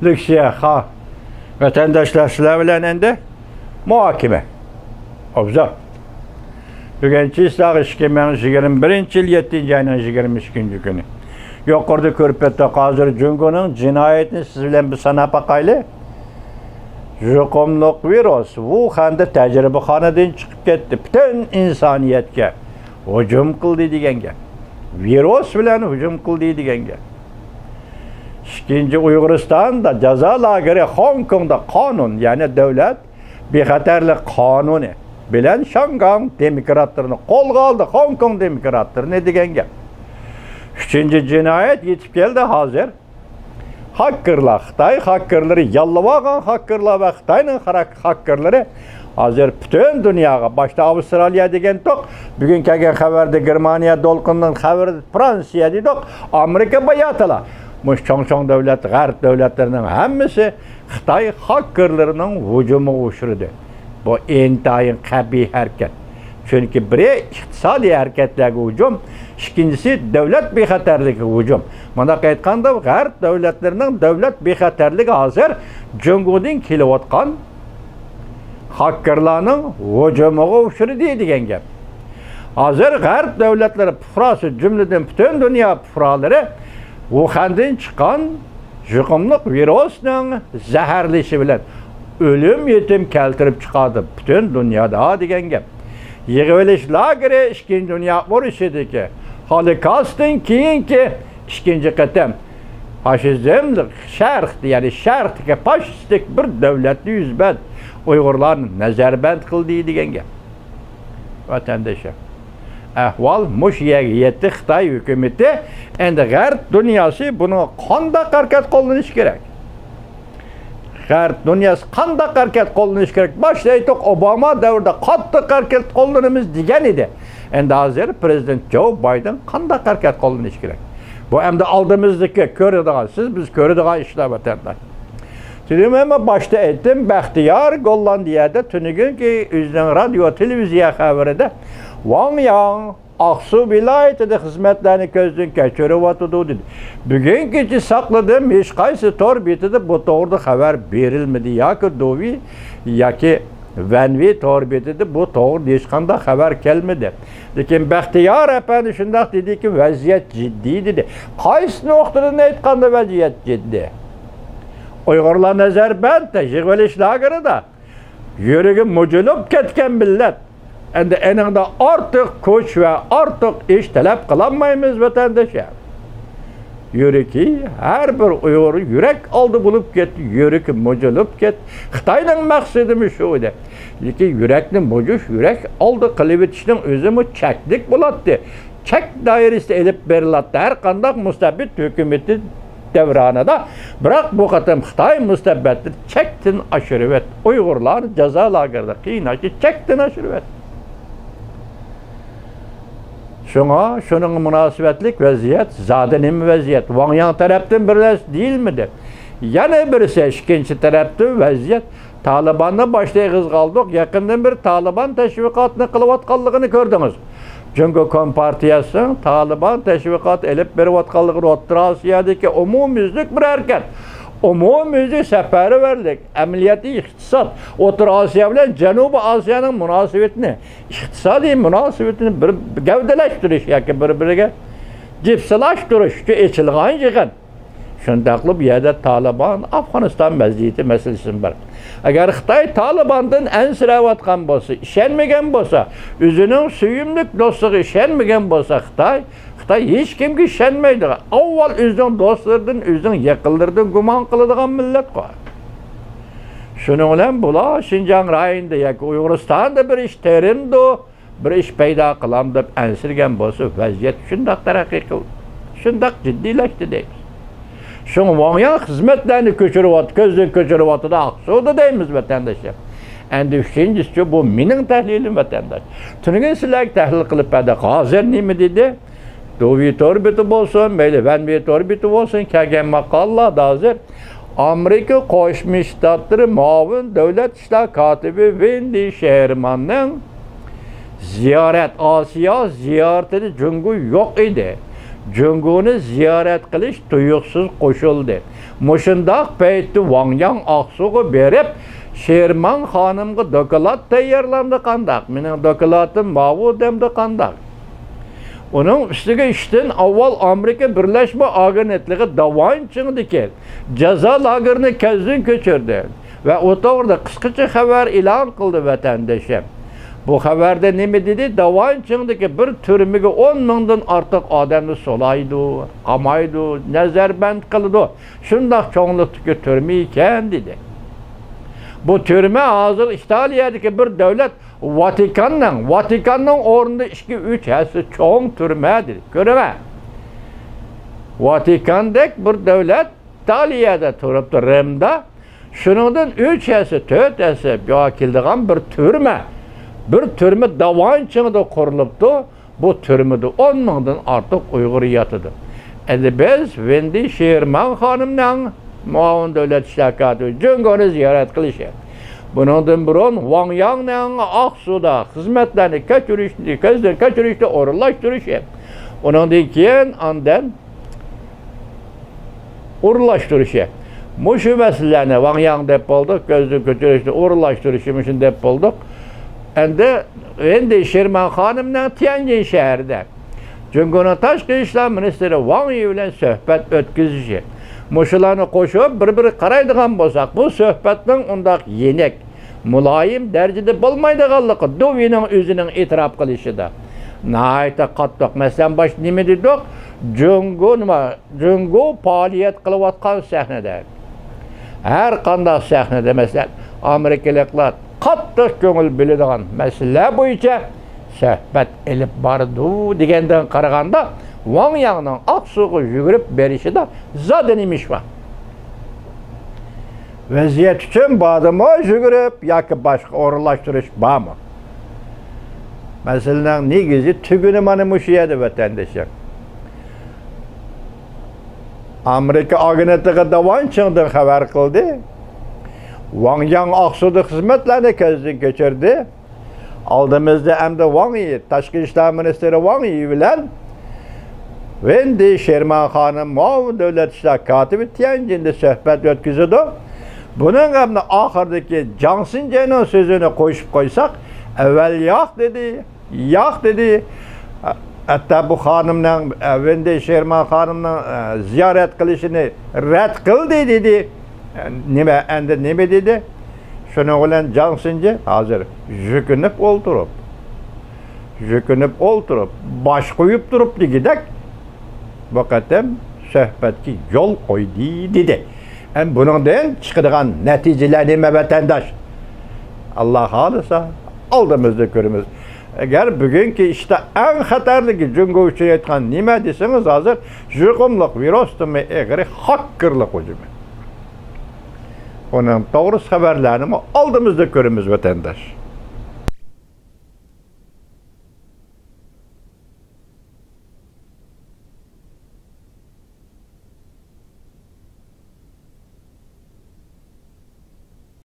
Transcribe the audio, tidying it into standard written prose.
Lüksiye, ha. Vatandaşlar sizler bilen endi muhakeme. Obza. Bugünkü İslah 2021 yıl 7. ayının 22. günü. Yukarıda körpette hazır Cungo'nun cinayetini siz bilen bir sana bakaylı. Juqumluq virus Wuhan'da tecrübexanadan çıkıp ketdi. Bütün insaniyetke hücum kıldı degan gap. Virus bilan hücum kıldı degan gap. İkinci Uyg'uristonda jazo lageri Hong Kongda qonun, yani devlet bexatarlik qonuni bilan Shanghai demokratlarini qo'lga oldi, Hong Kong demokratlarini degan gap. Üçüncü cinayet yetib keldi hozir. Hakkerlar, Xitoy hakkerlari, yallavagan hakkerlar va Xitoyning hakkerlari hozir butun dunyoga, boshda Avstraliya degan to'q, bugun kelgan xabarda Germaniya dolqinning xabari, Fransiya dedik, Amerika bayatala. Mush cho'ng davlat, g'arb davlatlarining hammasi Xitoy hakkerlarining hujumiga uchradi. Bu intayin qabih harakat. Çünkü biri iqtisodiy harakatlarga hujum, ikincisi devlet bexatarligi hujum. Mana aytganda g'arb davlatlarining davlat bexatarligi hozir Jungodan kelayotgan hakkerlarning hujumiga uchradi degan gap. Hozir g'arb davlatlari puhrasi, jumladan butun dunyo puhralari Wuhan'dan chiqqan yuqumli virusning zaharlashi bilan o'lim yetim keltirib chiqadi butun dunyoda degan gap. Yig'ilish lageri 2. Dünya urushidagi Holocaustdan keyingi 2. qatam faşizmlik sharq, ya'ni sharqdagi faşistik bir davlatni yuzband Uyg'urlarni nazarband qildi degan gap. Vatandoshlar, ahvol mush yerga yetdi. Xitoy hukumati endi g'arb dunyosi buni qanday harakat qo'llanish kerak? G'arb dunyosi qanday harakat qo'llanish kerak? Boshda aytdik, Obama davrida qattiq harakat qo'llanamiz degan edi. Endi hozir prezident Joe Biden qanday harakat qo'llanish kerak? Bu endi oldimizdagi ko'radigan, biz ko'radigan ishlar vatandosh. Dedim ama başta aytdim, Baxtiyor Gollandiyada tunigunki o'zining radio televiziya xabarida Wang Yang Aqsu viloyatida xizmatlarni ko'zdan kechiryotdi dedi. Bugungacha saqladim, hech qaysi tor betida bu to'g'rida xabar berilmadi yoki Dovi yoki Vanvi tor betida bu to'g'rida hech qanday xabar kelmadi. Lekin Baxtiyor apani shunday dediki, vaziyat jiddiy dedi. Qaysi nuqtadan aytganda vaziyat jiddiy? Uyg'urlar nazarbandda, yig'ilish lagerida yuragi mujilib ketgan millat. Endi eningda ortiq kuch va ortiq ish talab qilolmaymiz vatandoshlar. Yuragi har bir Uyg'ur yurak oldi bo'lib ketdi, yuragi mujilib ketdi. Xitoyning maqsadi shu edi. Lekin yurakni mujish, yurak oldi qilib etishning o'zi cheklik bo'ladi. Chek doirasida elib beriladi har qanday mustabid hukumati devranida. Biroq bu qatam Xitoy mustabbatni chekdan oshirib etdi. Uyg'urlar jazo lagerida qiynashi chekdan oshirib etdi. Şunun münasebetlik vaziyet, zaten vaziyet. Wang Yang taraftan birleş değil midir? Yana birisi ikinci taraftan vaziyet. Taliban'la başlayığız kaldık. Yakından bir Taliban teşvikatını kılıvatkallıgını gördünüz. Çünkü Kompartiyası Taliban teşvikat elip berivatkallıgını Orta Asya'daki umumizlik bir hareket. Umumizlik seferberlik, ameliyatı iktisat, Orta Asya ile Cenubi Asya'nın münasebetini, iktisadi münasebetini bir gevdeleştiriş, yani birbirine cipsilaştırış, içilgan yıkan. Şundaqlı bir yerde Taliban, Afganistan vaziyeti meselesi var. Eğer Xitoy Taliban'dan ensiravatgan bolsa, işenmegen bolsa, özünün suyumluk dostluğu işenmegen bolsa Xitoy hech kimga ishonmaydi. Avval o'zining do'stlaridan, o'zining yaqinlaridan gumon qiladigan millat qo'y. Shuning bilan bular Xinjiang rayonida yoki Uyg'uristonda bir ish terimdi, bir ish paydo qilam deb ansirgan bo'lsa, vaziyat shunday taraqqiy qildi. Shunday jiddiylashdi deymiz. Shuni Wang Yang xizmatlarni ko'chiryapti, ko'zdan ko'chiryapti, Aqsuda deymiz vatandoshlar. Endi uchinchisi bu mening tahlilim vatandosh. Tunugun sizlarga tahlil qilib berdi. Hozir nima dedi? Dovi torbiti bo'lsin, mayli Vanvi torbiti bo'lsin, kelgan maqollarda hozir Amerika Qo'shma Shtatlari muavin davlat ishlar kotibi Wendy Shermanning ziyorat Osiyo ziyoratida Jungo yo'q edi. Cünguni ziyaret kılış tuyuksuz koşuldu. Muşundaq peytdi Wang Yang Aksu'gu berip Sherman Hanım'ga doklad tayyorlandı qandaq. Mening dokladым ma'vu demdi qandaq. Onun üstüge işten avval Amerika Birleşme Agentligi davan çıngdiki jaza lagerini kezdin köçürdü. Ve orada kıskaça haber ilan kıldı vatandaşa. Bu haberde neme dedi? Davan çıngdiki bir türmüge 10 mingdan artık adamı solaydı, qamaydı, nazarband kıldı. Şundaq çoğunluktaki türmü iken dedi. Bu türme hazır İtalya'daki bir devlet Vatikan'ın orunda 2-3 hası çoğun türmedir. Göreme. Vatikan'daki bir devlet İtalya'da turuptu Rim'de. Şunundan 3 hası 4 hası yakildiğen bir türme. Bir türme davan içinde kuruluptu. Bu türmede 10 mingdan artık Uygur yatıdı. Biz Vendi Sherman Hanım'dan muavin devlet işlakatı Cünguni ziyaret kılışır. Bundan burun Wang Yang'ın Aksu'da hizmetlerini keçirişte orullaştırışı. Ondan keyin andan orullaştırışı. Muşu meselelerini Wang Yang dep olduk, gözlü keçirişte orullaştırışımızın dep olduk. Endi Sherman Hanım'dan Tianjin şehirde Cünguni Tashqi İşler Ministri Wang Yi bilen söhbet ötküzüşü. Muşularını koşup bir qaraydigan bolsak, bu söhbetning undaq yenek, mulayim derecede bolmaydiganligi Dovining o'zining e'tirof qilishida. Nayta qattiq. Masalan, baş nima dedik? Jungo faoliyat qilayotgan sahnada. Har qanday sahnada masalan, Amerikaliklar qattiq ko'ngil biladigan masala bo'yicha söhbet elip bardı degenden qaraganda Wang Yang'ның Aksu'ga yugurib berishi de zaten imiş var. Vaziyet için badımı yugurib yoki başka orunlaştırış var mı? Mesela negizi tügünü mana mushu edi vatandaşlar. Amerika agentligi davan çıngdan xabar qildi. Wang Yang Aksu'da hizmetlerini kezdin keçirdi. Aldığımızda hem de Wang Yi, Tashqi İşler Ministri Wang Yi bilen Vendi Sherman Hanım muavin devlet işler katibi Tianjin'de söhbet ötküzüdü. Bunun hem de ahırdaki Jiang Xinjiang'ın sözünü koysak, evvel yak dedi. Hatta bu hanımdan, Vendi Sherman Hanım'dan ziyaret kılışını red kıldı dedi. Nime dedi? Şunu bilen Jiang Xinjiang hazır jükünüp oturup, baş koyup durup gidek. Vakatem söhbetki yol koydu dedi. Bunundan çıkıdığan neticeler nime vatandaş? Allah halisa aldığımızda görümüz. Eğer bugünkü işte en xatarligi Cungo üçün etken nime deseniz hazır juqumluq virusdumi egri hakkırlık hücumu. Onun doğrusu haberlerini aldığımızda görümüz vatandaş.